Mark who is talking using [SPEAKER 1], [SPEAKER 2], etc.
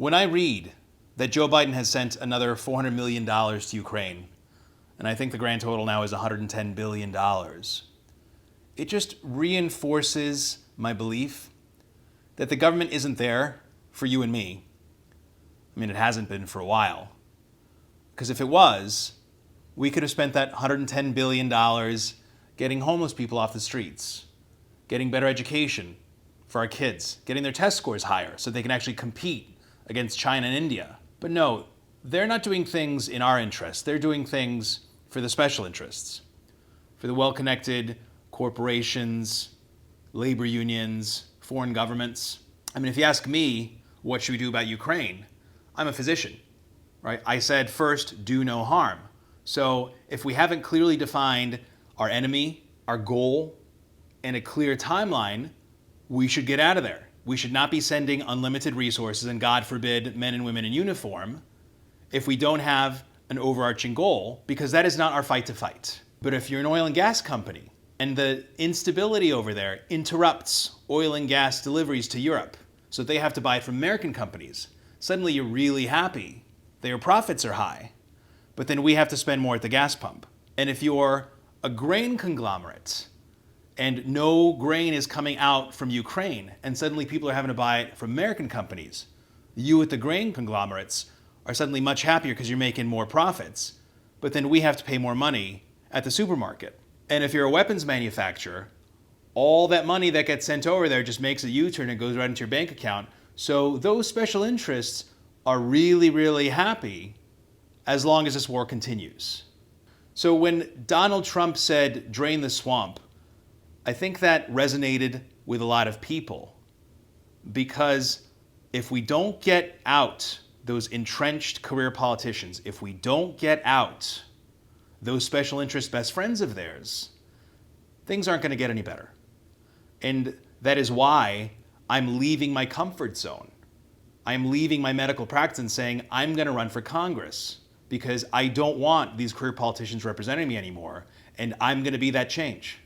[SPEAKER 1] When I read that Joe Biden has sent another $400 million to Ukraine, and I think the grand total now is $110 billion, it just reinforces my belief that the government isn't there for you and me. I mean, it hasn't been for a while. Because if it was, we could have spent that $110 billion getting homeless people off the streets, getting better education for our kids, getting their test scores higher so they can actually compete against China and India. But no, they're not doing things in our interest. They're doing things for the special interests, for the well-connected corporations, labor unions, foreign governments. I mean, if you ask me, what should we do about Ukraine? I'm a physician, right? I said, first, do no harm. So if we haven't clearly defined our enemy, our goal, and a clear timeline, we should get out of there. We should not be sending unlimited resources, and God forbid, men and women in uniform, if we don't have an overarching goal, because that is not our fight to fight. But if you're an oil and gas company, and the instability over there interrupts oil and gas deliveries to Europe, so they have to buy it from American companies, suddenly you're really happy. Their profits are high. But then we have to spend more at the gas pump. And if you're a grain conglomerate and no grain is coming out from Ukraine and suddenly people are having to buy it from American companies, you at the grain conglomerates are suddenly much happier because you're making more profits. But then we have to pay more money at the supermarket. And if you're a weapons manufacturer, all that money that gets sent over there just makes a U-turn and goes right into your bank account. So those special interests are really, really happy as long as this war continues. So when Donald Trump said, drain the swamp, I think that resonated with a lot of people. Because if we don't get out those entrenched career politicians, if we don't get out those special interest best friends of theirs, things aren't going to get any better. And that is why I'm leaving my comfort zone. I'm leaving my medical practice and saying, I'm going to run for Congress because I don't want these career politicians representing me anymore, and I'm going to be that change.